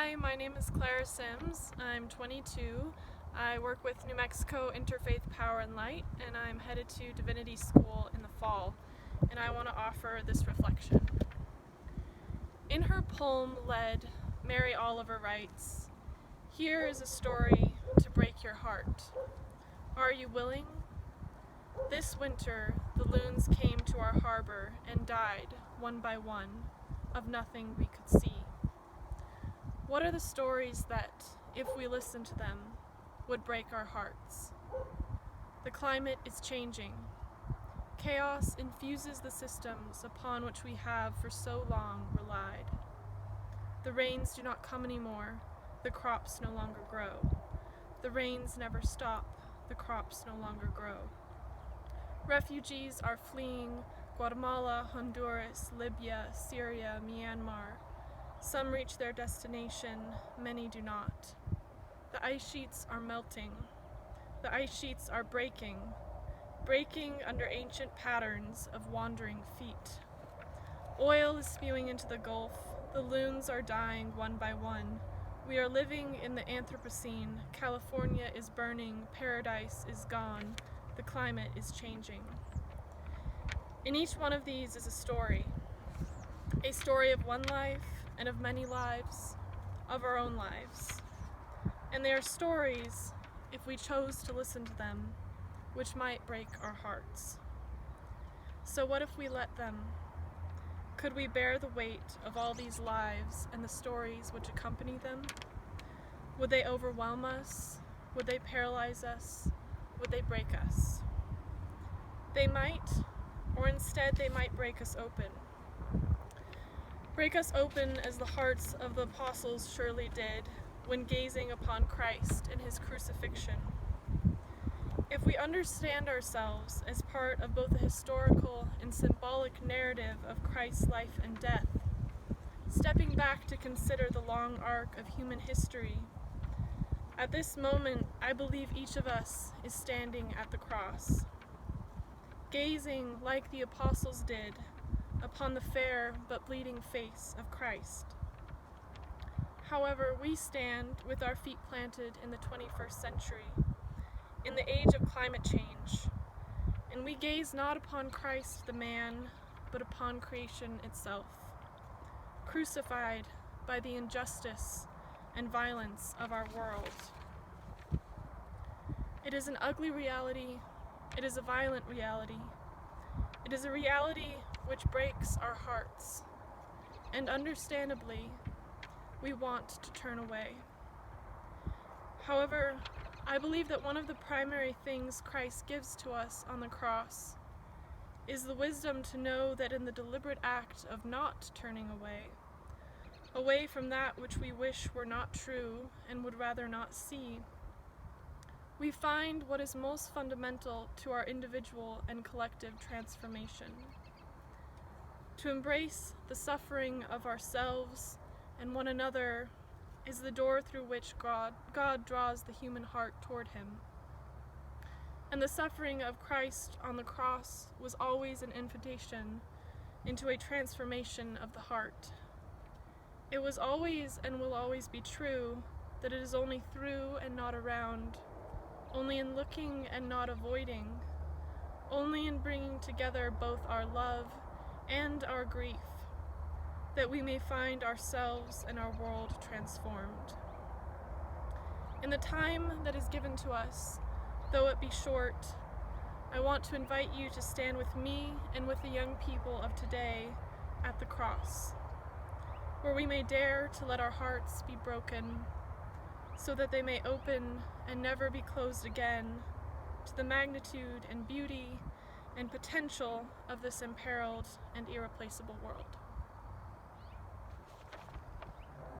Hi, my name is Clara Sims. I'm 22. I work with New Mexico Interfaith Power and Light, and I'm headed to Divinity School in the fall, and I want to offer this reflection. In her poem, Lead, Mary Oliver writes, "Here is a story to break your heart. Are you willing? This winter, the loons came to our harbor and died, one by one, of nothing we could see. What are the stories that, if we listen to them, would break our hearts? The climate is changing. Chaos infuses the systems upon which we have for so long relied. The rains do not come anymore, the crops no longer grow. The rains never stop, the crops no longer grow. Refugees are fleeing Guatemala, Honduras, Libya, Syria, Myanmar. Some reach their destination, many do not. The ice sheets are melting. The ice sheets are breaking under ancient patterns of wandering feet. Oil is spewing into the Gulf. The loons are dying one by one. We are living in the Anthropocene. California is burning. Paradise is gone. The climate is changing. In each one of these is a story of one life and of many lives, of our own lives. And they are stories, if we chose to listen to them, which might break our hearts. So what if we let them? Could we bear the weight of all these lives and the stories which accompany them? Would they overwhelm us? Would they paralyze us? Would they break us? They might, or instead they might break us open. Break us open as the hearts of the apostles surely did when gazing upon Christ and his crucifixion. If we understand ourselves as part of both the historical and symbolic narrative of Christ's life and death, stepping back to consider the long arc of human history, at this moment I believe each of us is standing at the cross, gazing like the apostles did upon the fair but bleeding face of Christ. However, we stand with our feet planted in the 21st century, in the age of climate change, and we gaze not upon Christ the man, but upon creation itself, crucified by the injustice and violence of our world. It is an ugly reality. It is a violent reality. It is a reality which breaks our hearts, and understandably, we want to turn away. However, I believe that one of the primary things Christ gives to us on the cross is the wisdom to know that in the deliberate act of not turning away from that which we wish were not true and would rather not see, we find what is most fundamental to our individual and collective transformation. To embrace the suffering of ourselves and one another is the door through which God draws the human heart toward him. And the suffering of Christ on the cross was always an invitation into a transformation of the heart. It was always and will always be true that it is only through and not around, only in looking and not avoiding, only in bringing together both our love and our grief, that we may find ourselves and our world transformed. In the time that is given to us, though it be short, I want to invite you to stand with me and with the young people of today at the cross, where we may dare to let our hearts be broken, so that they may open and never be closed again to the magnitude and beauty and potential of this imperiled and irreplaceable world.